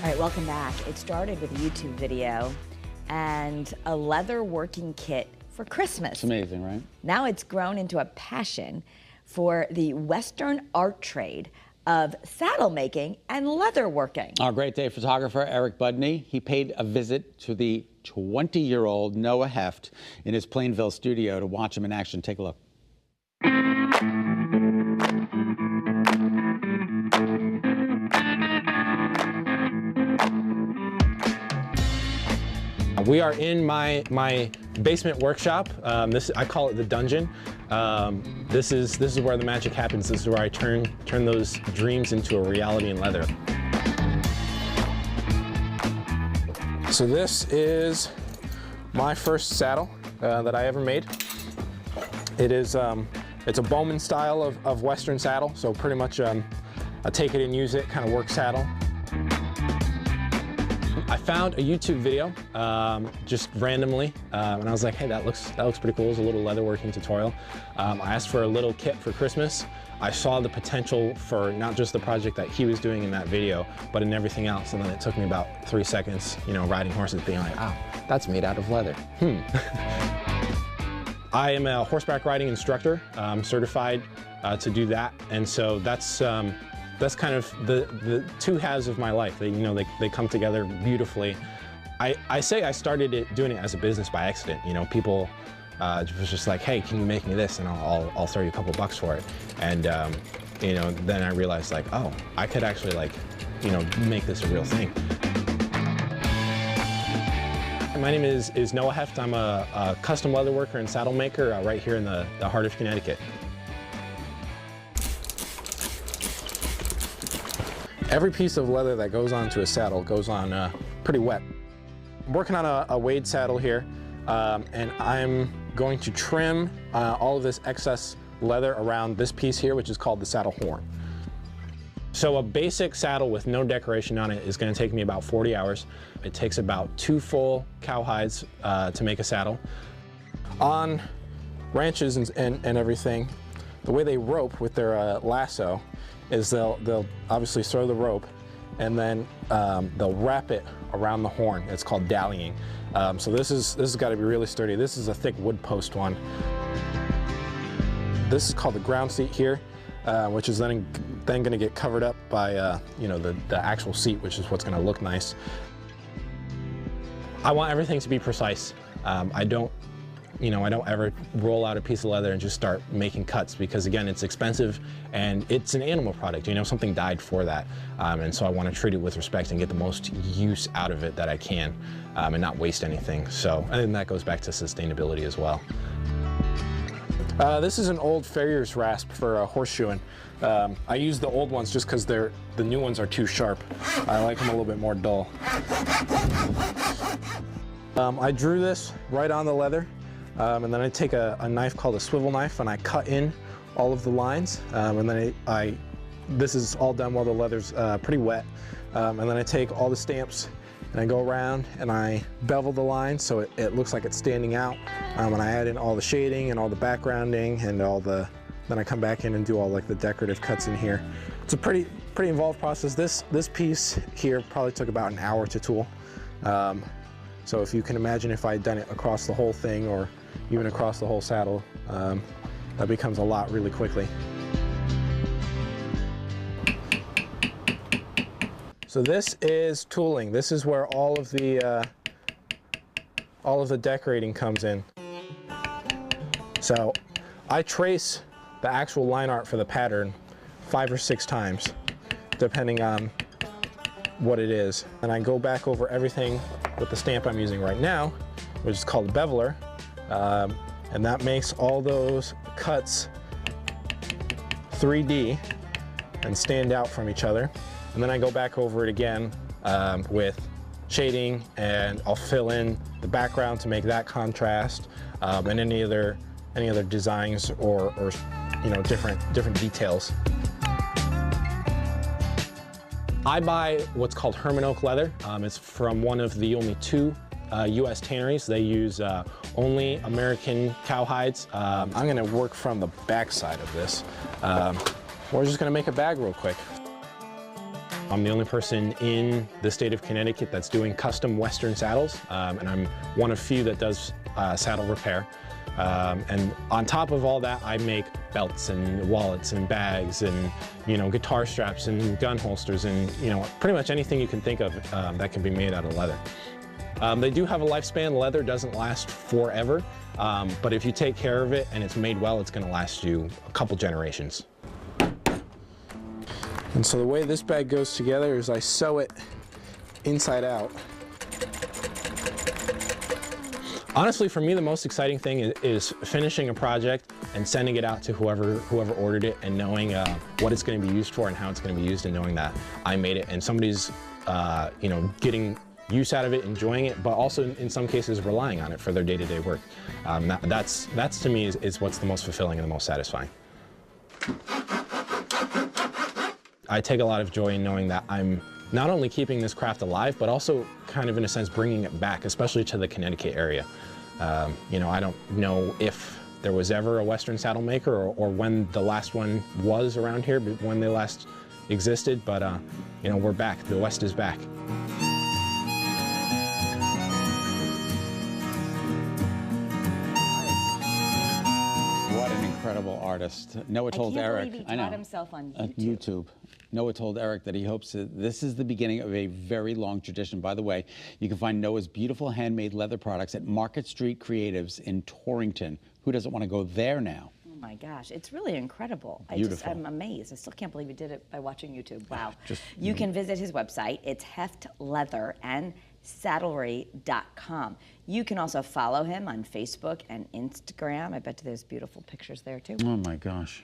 All right, welcome back. It started with a YouTube video and a leather working kit for Christmas. It's amazing, right? Now it's grown into a passion for the Western art trade of saddle making and leather working. Our great day photographer, Eric Budney, he paid a visit to the 20-year-old Noah Heft in his Plainville studio to watch him in action. Take a look. We are in my basement workshop. I call it the dungeon. This is where the magic happens. This is where I turn those dreams into a reality in leather. So this is my first saddle that I ever made. It is it's a Bowman style of Western saddle. So pretty much a take it and use it kind of work saddle. I found a YouTube video just randomly, and I was like, hey, that looks pretty cool. It's a little leatherworking tutorial. I asked for a little kit for Christmas. I saw the potential for not just the project that he was doing in that video, but in everything else. And then it took me about 3 seconds, riding horses, being like, oh, that's made out of leather. I am a horseback riding instructor. I'm certified to do that, and so that's kind of the two halves of my life. They come together beautifully. I say I started doing it as a business by accident. People was just like, hey, can you make me this? And I'll throw you a couple bucks for it. And then I realized, like, oh, I could actually make this a real thing. My name is Noah Heft. I'm a custom leather worker and saddle maker right here in the heart of Connecticut. Every piece of leather that goes onto a saddle goes on pretty wet. I'm working on a wade saddle here, and I'm going to trim all of this excess leather around this piece here, which is called the saddle horn. So a basic saddle with no decoration on it is going to take me about 40 hours. It takes about 2 full cowhides to make a saddle. On ranches and everything, the way they rope with their lasso is they'll obviously throw the rope, and then they'll wrap it around the horn. It's called dallying. So this has got to be really sturdy. This is a thick wood post one. This is called the ground seat here, which is then going to get covered up by the actual seat, which is what's going to look nice. I want everything to be precise. I don't ever roll out a piece of leather and just start making cuts, because again, it's expensive and it's an animal product. Something died for that. And so I want to treat it with respect and get the most use out of it that I can, and not waste anything. So I think that goes back to sustainability as well. This is an old farrier's rasp for horseshoeing. I use the old ones just because the new ones are too sharp. I like them a little bit more dull. I drew this right on the leather. And then I take a knife called a swivel knife, and I cut in all of the lines. And then this is all done while the leather's pretty wet. And then I take all the stamps and I go around and I bevel the lines so it looks like it's standing out. And I add in all the shading and all the backgrounding and then I come back in and do all the decorative cuts in here. It's a pretty involved process. This piece here probably took about an hour to tool. So if you can imagine if I had done it across the whole thing or even across the whole saddle, that becomes a lot really quickly. So this is tooling. This is where all of the decorating comes in. So I trace the actual line art for the pattern 5 or 6 times, depending on what it is. And I go back over everything with the stamp I'm using right now, which is called a beveler, and that makes all those cuts 3D and stand out from each other. And then I go back over it again with shading, and I'll fill in the background to make that contrast, and any other designs or different details. I buy what's called Herman oak leather. It's from one of the only 2 U.S. tanneries. They use only American cowhides. I'm going to work from the back side of this. We're just going to make a bag real quick. I'm the only person in the state of Connecticut that's doing custom Western saddles, and I'm one of few that does saddle repair. And on top of all that, I make belts and wallets and bags and, guitar straps and gun holsters and, pretty much anything you can think of that can be made out of leather. They do have a lifespan. Leather doesn't last forever, but if you take care of it and it's made well, it's going to last you a couple generations. And so the way this bag goes together is I sew it inside out. Honestly, for me, the most exciting thing is finishing a project and sending it out to whoever ordered it and knowing what it's going to be used for and how it's going to be used, and knowing that I made it and somebody's getting use out of it, enjoying it, but also in some cases relying on it for their day-to-day work. That's to me is what's the most fulfilling and the most satisfying. I take a lot of joy in knowing that I'm not only keeping this craft alive, but also kind of in a sense bringing it back, especially to the Connecticut area. I don't know if there was ever a Western saddle maker or when the last one was around here, when they last existed, but we're back. The West is back. What an incredible artist. Noah told Eric, I can't believe he taught himself on YouTube. Noah told Eric that he hopes that this is the beginning of a very long tradition. By the way, you can find Noah's beautiful handmade leather products at Market Street Creatives in Torrington. Who doesn't want to go there now? Oh my gosh, it's really incredible. Beautiful. I'm amazed. I still can't believe he did it by watching YouTube. Wow. You can visit his website. It's heftleatherandsaddlery.com. You can also follow him on Facebook and Instagram. I bet there's beautiful pictures there too. Oh my gosh.